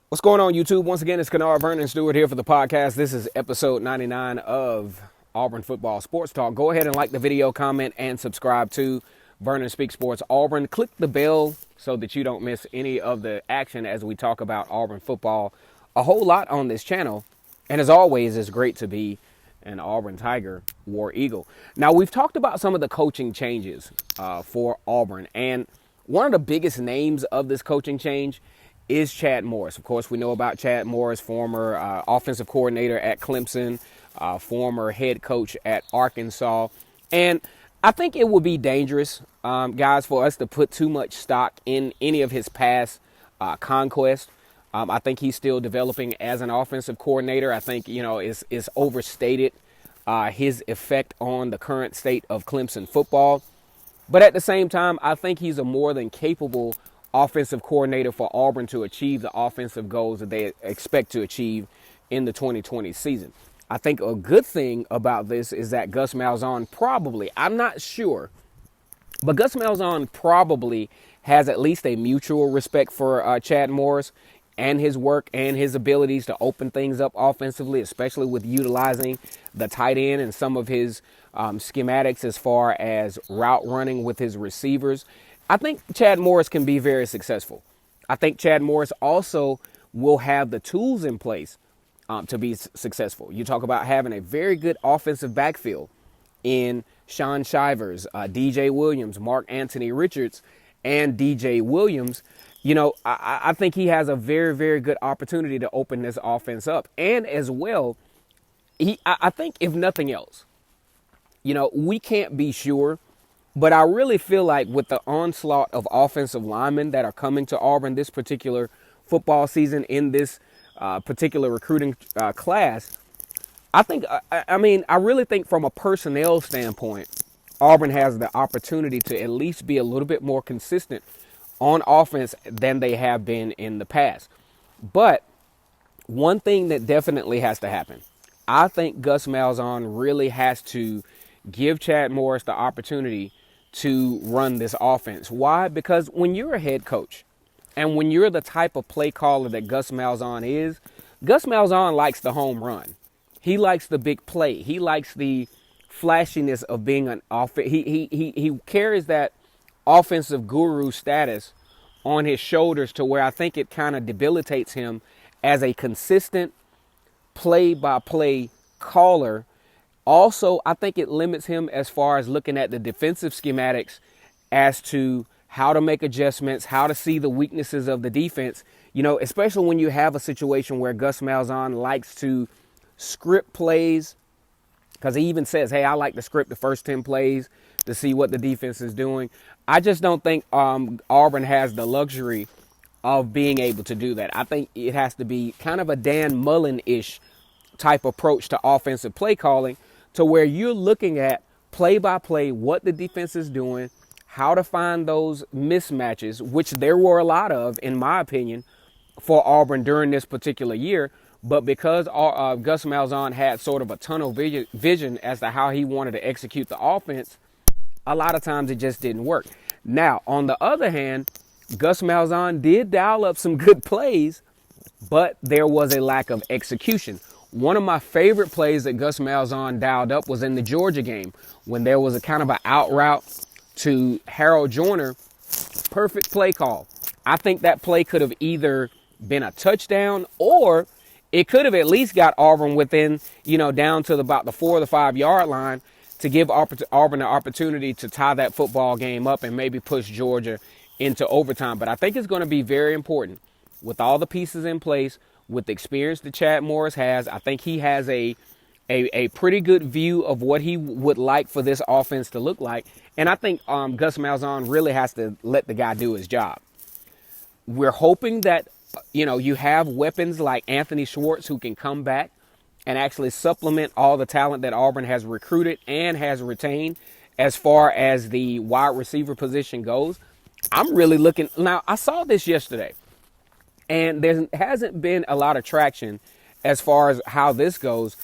What's going on, YouTube? Once again, it's Kennard Vernon Stewart here for the podcast. This is episode 99 of Auburn Football Sports Talk. Go ahead and like the video, comment, and subscribe to Vernon Speak Sports Auburn. Click the bell so that you don't miss any of the action as we talk about Auburn football a whole lot on this channel. And as always, it's great to be an Auburn Tiger, War Eagle. Now, we've talked about some of the coaching changes for Auburn, and one of the biggest names of this coaching change is Chad Morris. Of course, we know about Chad Morris, former offensive coordinator at Clemson, former head coach at Arkansas. And I think it would be dangerous, guys, for us to put too much stock in any of his past conquests. I think he's still developing as an offensive coordinator. I think, it's overstated his effect on the current state of Clemson football. But at the same time, I think he's a more than capable offensive coordinator for Auburn to achieve the offensive goals that they expect to achieve in the 2020 season. I think a good thing about this is that Gus Malzahn probably, I'm not sure, but Gus Malzahn probably has at least a mutual respect for Chad Morris and his work and his abilities to open things up offensively, especially with utilizing the tight end and some of his schematics as far as route running with his receivers. I think Chad Morris can be very successful. I think Chad Morris also will have the tools in place to be successful. You talk about having a very good offensive backfield in Shaun Shivers, DJ Williams, Mark Anthony Richards, and DJ Williams. I think he has a very, very good opportunity to open this offense up. And as well, I think if nothing else, we can't be sure, but I really feel like with the onslaught of offensive linemen that are coming to Auburn this particular football season in this particular recruiting class, I really think from a personnel standpoint, Auburn has the opportunity to at least be a little bit more consistent on offense than they have been in the past. But one thing that definitely has to happen, I think Gus Malzahn really has to give Chad Morris the opportunity to run this offense. Why? Because when you're a head coach and when you're the type of play caller that Gus Malzahn is, Gus Malzahn likes the home run. He likes the big play. He likes the flashiness of being an offense. He carries that offensive guru status on his shoulders to where I think it kind of debilitates him as a consistent play-by-play caller. Also, I think it limits him as far as looking at the defensive schematics as to how to make adjustments, how to see the weaknesses of the defense, especially when you have a situation where Gus Malzahn likes to script plays, because he even says, hey, I like to script the first 10 plays to see what the defense is doing. I just don't think Auburn has the luxury of being able to do that. I think it has to be kind of a Dan Mullen-ish type approach to offensive play calling, to where you're looking at play by play what the defense is doing, how to find those mismatches, which there were a lot of, in my opinion, for Auburn during this particular year. But because Gus Malzahn had sort of a tunnel vision as to how he wanted to execute the offense, a lot of times it just didn't work. Now, on the other hand, Gus Malzahn did dial up some good plays, but there was a lack of execution. One of my favorite plays that Gus Malzahn dialed up was in the Georgia game when there was a kind of an out route to Harold Joyner. Perfect play call. I think that play could have either been a touchdown or it could have at least got Auburn within, down to about the 4 or the 5 yard line to give Auburn the opportunity to tie that football game up and maybe push Georgia into overtime. But I think it's going to be very important with all the pieces in place, with the experience that Chad Morris has. I think he has a pretty good view of what he would like for this offense to look like. And I think Gus Malzahn really has to let the guy do his job. We're hoping that, you have weapons like Anthony Schwartz who can come back and actually supplement all the talent that Auburn has recruited and has retained as far as the wide receiver position goes. I'm really looking. Now, I saw this yesterday, and there hasn't been a lot of traction as far as how this goes.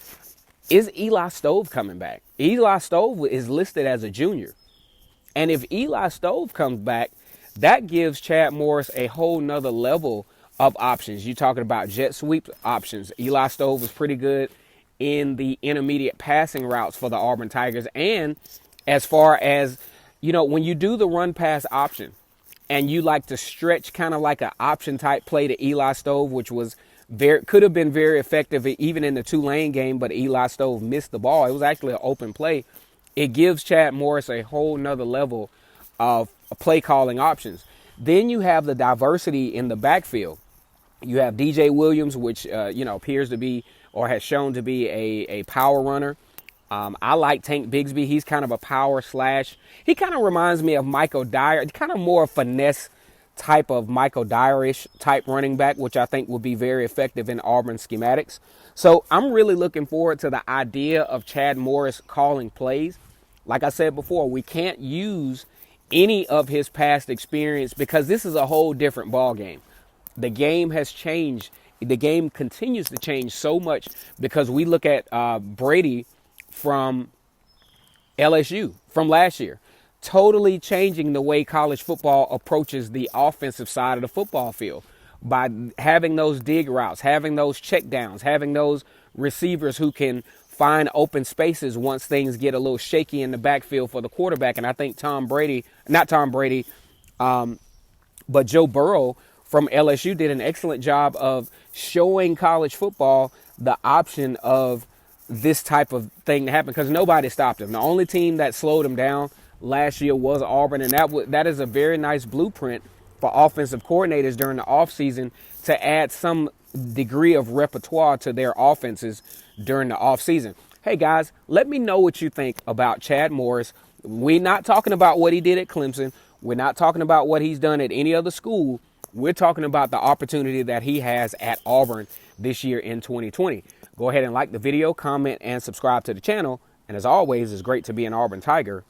Is Eli Stove coming back? Eli Stove is listed as a junior. And if Eli Stove comes back, that gives Chad Morris a whole nother level of options. You're talking about jet sweep options. Eli Stove was pretty good in the intermediate passing routes for the Auburn Tigers. And as far as, when you do the run pass option and you like to stretch kind of like an option type play to Eli Stove, which was could have been very effective even in the Tulane game, but Eli Stove missed the ball. It was actually an open play. It gives Chad Morris a whole nother level of play calling options. Then you have the diversity in the backfield. You have DJ Williams, which, appears to be or has shown to be a power runner. I like Tank Bigsby. He's kind of a power slash. He kind of reminds me of Michael Dyer, kind of more finesse type of Michael Dyer-ish type running back, which I think would be very effective in Auburn schematics. So I'm really looking forward to the idea of Chad Morris calling plays. Like I said before, we can't use any of his past experience because this is a whole different ball game. The game has changed. The game continues to change so much because we look at Brady from LSU from last year, totally changing the way college football approaches the offensive side of the football field by having those dig routes, having those check downs, having those receivers who can find open spaces once things get a little shaky in the backfield for the quarterback. And I think but Joe Burrow from LSU did an excellent job of showing college football the option of this type of thing to happen because nobody stopped him. The only team that slowed him down last year was Auburn, and that is a very nice blueprint for offensive coordinators during the offseason to add some degree of repertoire to their offenses during the offseason. Hey, guys, let me know what you think about Chad Morris. We're not talking about what he did at Clemson. We're not talking about what he's done at any other school. We're talking about the opportunity that he has at Auburn this year in 2020. Go ahead and like the video, comment, and subscribe to the channel. And as always, it's great to be an Auburn Tiger